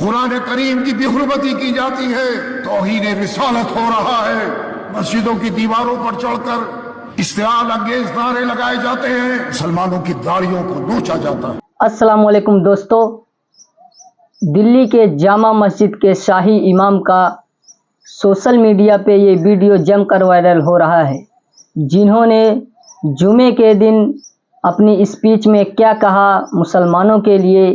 قرآن کریم کی بےحرمتی کی جاتی ہے، توہین رسالت ہو رہا ہے، مسجدوں کی دیواروں پر چڑھ کر اشتعال انگیز نعرے لگائے جاتے ہیں، مسلمانوں کی داڑھیوں کو نوچا جاتا ہے۔ السلام علیکم دوستو، دلی کے جامع مسجد کے شاہی امام کا سوشل میڈیا پہ یہ ویڈیو جم کر وائرل ہو رہا ہے، جنہوں نے جمعے کے دن اپنی اسپیچ میں کیا کہا مسلمانوں کے لیے،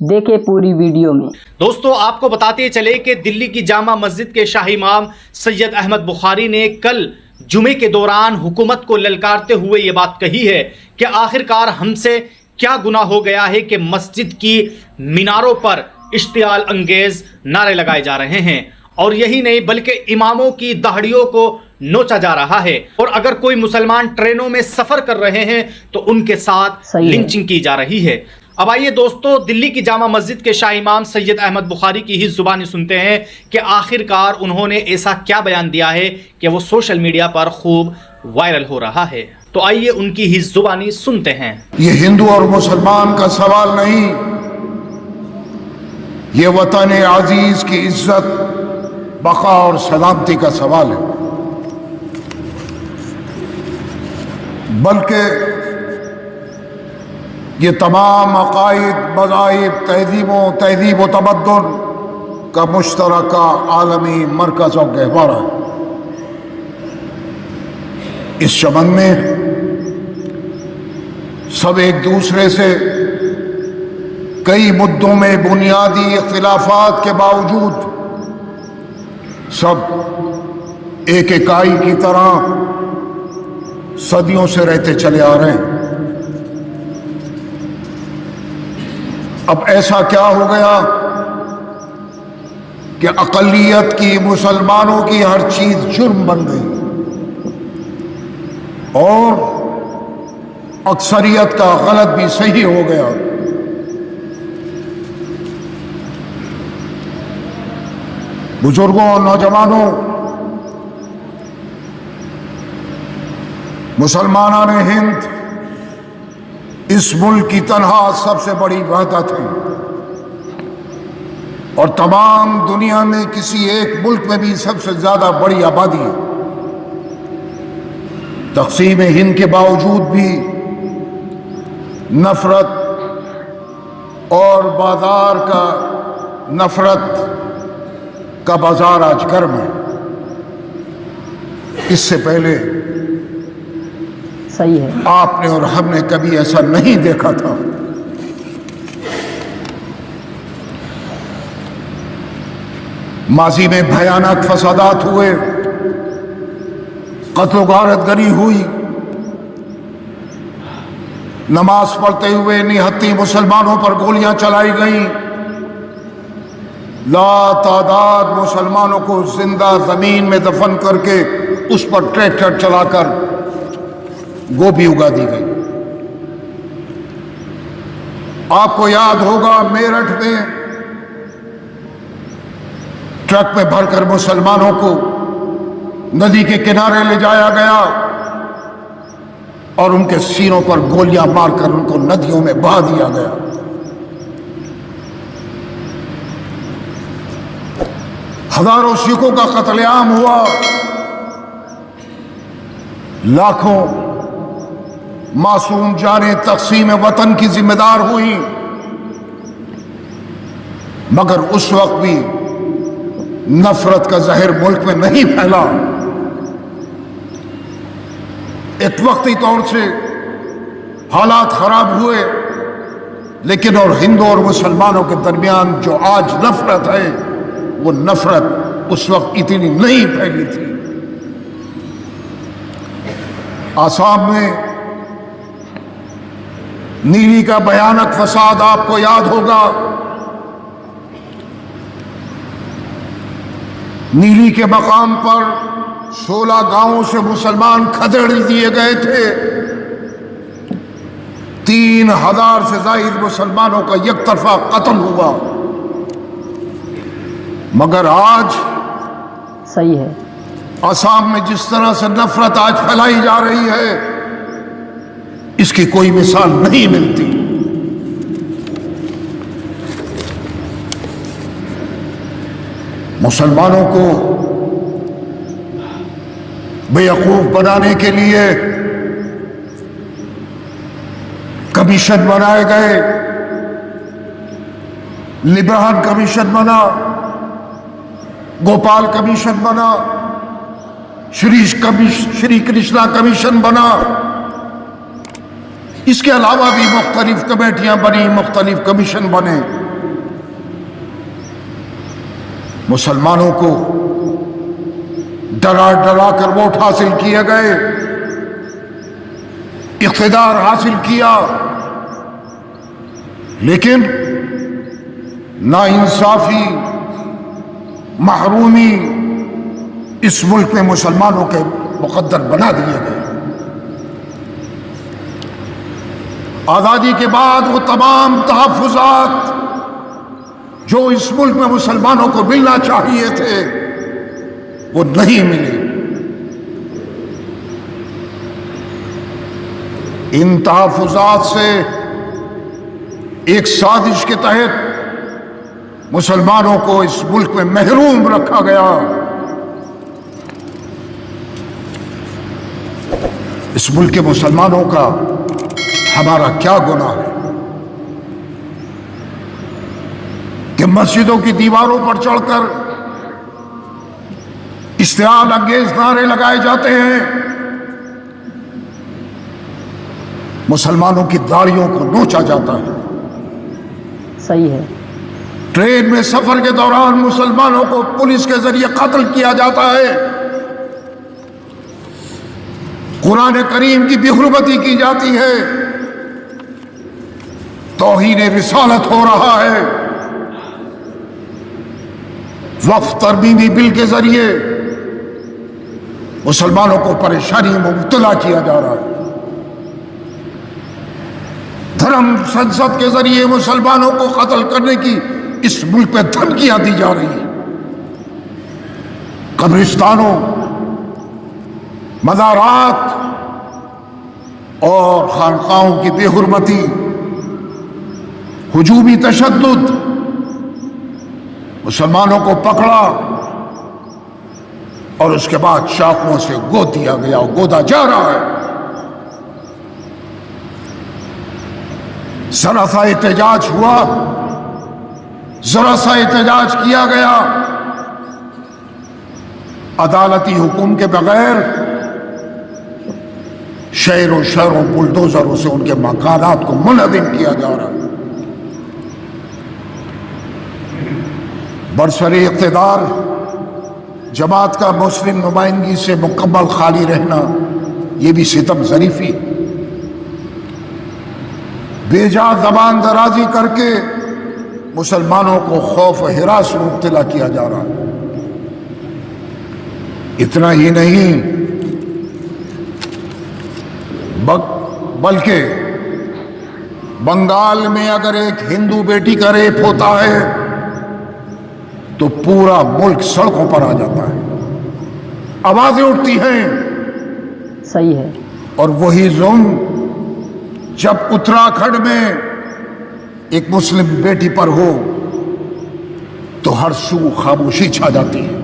دیکھیں پوری ویڈیو میں۔ دوستو آپ کو بتاتے چلے کہ دلی کی جامع مسجد کے شاہی امام سید احمد بخاری نے کل جمعے کے دوران حکومت کو للکارتے ہوئے یہ بات کہی ہے کہ آخرکار ہم سے کیا گناہ ہو گیا ہے کہ مسجد کی میناروں پر اشتعال انگیز نعرے لگائے جا رہے ہیں، اور یہی نہیں بلکہ اماموں کی داڑھیوں کو نوچا جا رہا ہے، اور اگر کوئی مسلمان ٹرینوں میں سفر کر رہے ہیں تو ان کے ساتھ لنچنگ کی جا رہی ہے۔ اب آئیے دوستو دلی کی جامع مسجد کے شاہ امام سید احمد بخاری کی ہی زبانی سنتے ہیں کہ آخرکار انہوں نے ایسا کیا بیان دیا ہے کہ وہ سوشل میڈیا پر خوب وائرل ہو رہا ہے۔ تو آئیے ان کی ہی زبانی سنتے ہیں۔ یہ ہندو اور مسلمان کا سوال نہیں، یہ وطن عزیز کی عزت، بقا اور سلامتی کا سوال ہے، بلکہ یہ تمام عقائد، مذاہب، تہذیب و تمدن کا مشترکہ عالمی مرکز اور گہوارہ ہے۔ اس چمن میں سب ایک دوسرے سے کئی مدوں میں بنیادی اختلافات کے باوجود سب ایک اکائی کی طرح صدیوں سے رہتے چلے آ رہے ہیں۔ اب ایسا کیا ہو گیا کہ اقلیت کی، مسلمانوں کی ہر چیز جرم بن گئی اور اکثریت کا غلط بھی صحیح ہو گیا۔ بزرگوں، نوجوانوں، مسلمانان ہند اس ملک کی تنہا سب سے بڑی وحدت ہے، اور تمام دنیا میں کسی ایک ملک میں بھی سب سے زیادہ بڑی آبادی ہے۔ تقسیم ہند کے باوجود بھی نفرت اور نفرت کا بازار آج گرم ہے۔ اس سے پہلے صحیح ہے، آپ نے اور ہم نے کبھی ایسا نہیں دیکھا تھا۔ ماضی میں بھیانک فسادات ہوئے، قتل و غارت گری ہوئی، نماز پڑھتے ہوئے نہتی مسلمانوں پر گولیاں چلائی گئیں، لا تعداد مسلمانوں کو زندہ زمین میں دفن کر کے اس پر ٹریکٹر چلا کر گوبھی اگا دی گئی۔ آپ کو یاد ہوگا میرٹھ میں ٹرک میں بھر کر مسلمانوں کو ندی کے کنارے لے جایا گیا اور ان کے سینوں پر گولیاں مار کر ان کو ندیوں میں بہا دیا گیا۔ ہزاروں سکھوں کا قتل عام ہوا، لاکھوں معصوم جانیں تقسیم وطن کی ذمہ دار ہوئی، مگر اس وقت بھی نفرت کا زہر ملک میں نہیں پھیلا۔ ایک وقتی طور سے حالات خراب ہوئے، لیکن اور ہندو اور مسلمانوں کے درمیان جو آج نفرت ہے، وہ نفرت اس وقت اتنی نہیں پھیلی تھی۔ آسام میں نیلی کا بھیانک فساد آپ کو یاد ہوگا۔ نیلی کے مقام پر 16 گاؤں سے مسلمان کھدیڑ دیے گئے تھے، 3000 سے زائد مسلمانوں کا یک طرفہ قتل ہوا، مگر آج صحیح ہے، آسام میں جس طرح سے نفرت آج پھیلائی جا رہی ہے، اس کی کوئی مثال نہیں ملتی۔ مسلمانوں کو بیوقوف بنانے کے لیے کمیشن بنائے گئے، لبران کمیشن بنا، گوپال کمیشن بنا، شری کرشنا کمیشن بنا، اس کے علاوہ بھی مختلف کمیٹیاں بنی، مختلف کمیشن بنے۔ مسلمانوں کو ڈرا ڈرا کر ووٹ حاصل کیے گئے، اقتدار حاصل کیا، لیکن ناانصافی، محرومی اس ملک میں مسلمانوں کے مقدر بنا دیے گئے۔ آزادی کے بعد وہ تمام تحفظات جو اس ملک میں مسلمانوں کو ملنا چاہیے تھے وہ نہیں ملے۔ ان تحفظات سے ایک سازش کے تحت مسلمانوں کو اس ملک میں محروم رکھا گیا۔ اس ملک کے مسلمانوں کا ہمارا کیا گناہ ہے کہ مسجدوں کی دیواروں پر چڑھ کر اشتعال انگیز نعرے لگائے جاتے ہیں، مسلمانوں کی داڑھیوں کو نوچا جاتا ہے، صحیح ہے، ٹرین میں سفر کے دوران مسلمانوں کو پولیس کے ذریعے قتل کیا جاتا ہے، قرآن کریم کی بے حرمتی کی جاتی ہے، توہین رسالت ہو رہا ہے، وقف ترمیمی بل کے ذریعے مسلمانوں کو پریشانی میں مبتلا کیا جا رہا ہے، دھرم سنسد کے ذریعے مسلمانوں کو قتل کرنے کی اس ملک پہ دھمکیاں دی جا رہی ہیں، قبرستانوں، مزارات اور خانقاہوں کی بے حرمتی، ہجومی تشدد، مسلمانوں کو پکڑا اور اس کے بعد چاقوؤں سے گود دیا گیا اور گودا جا رہا ہے۔ ذرا سا احتجاج ہوا، ذرا سا احتجاج کیا گیا، عدالتی حکم کے بغیر شہروں شہروں بلڈوزروں سے ان کے مکانات کو منہدم کیا جا رہا ہے۔ برسر اقتدار جماعت کا مسلم نمائندگی سے مکمل خالی رہنا یہ بھی ستم ظریفی، بے جا زبان درازی کر کے مسلمانوں کو خوف و ہراس میں مبتلا کیا جا رہا ہے۔ اتنا ہی نہیں بلکہ بنگال میں اگر ایک ہندو بیٹی کا ریپ ہوتا ہے تو پورا ملک سڑکوں پر آ جاتا ہے، آوازیں اٹھتی ہیں۔ صحیح ہے، اور وہی ظلم جب اتراکھنڈ میں ایک مسلم بیٹی پر ہو تو ہر سو خاموشی چھا جاتی ہے۔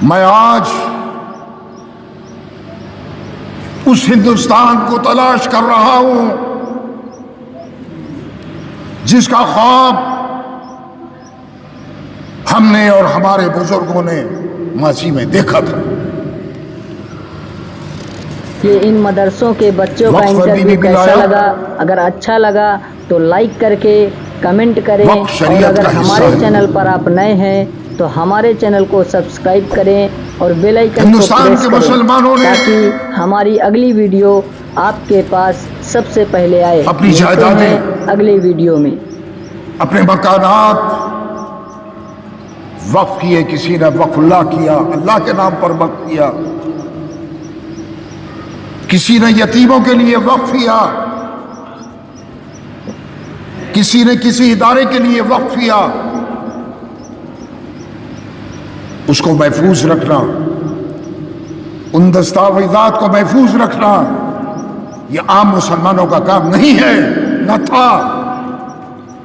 میں آج اس ہندوستان کو تلاش کر رہا ہوں جس کا خواب ہم نے اور ہمارے بزرگوں نے ماضی میں دیکھا تھا۔ کہ ان مدرسوں کے بچوں کا انٹرویو کیسا لگا؟ اگر اچھا لگا تو لائک کر کے کمنٹ کریں، اور اگر ہمارے چینل پر آپ نئے ہیں تو ہمارے چینل کو سبسکرائب کریں اور بیل آئیکن کو پریس کریں تاکہ ہماری اگلی ویڈیو آپ کے پاس سب سے پہلے آئے۔ اپنی جائیدادیں اگلی ویڈیو میں اپنے مکانات وقف کیے، کسی نے وقف اللہ کیا، اللہ کے نام پر وقف کیا، کسی نے یتیموں کے لیے وقف کیا، کسی نے کسی ادارے کے لیے وقف کیا۔ اس کو محفوظ رکھنا، ان دستاویزات کو محفوظ رکھنا یہ عام مسلمانوں کا کام نہیں ہے، نہ تھا۔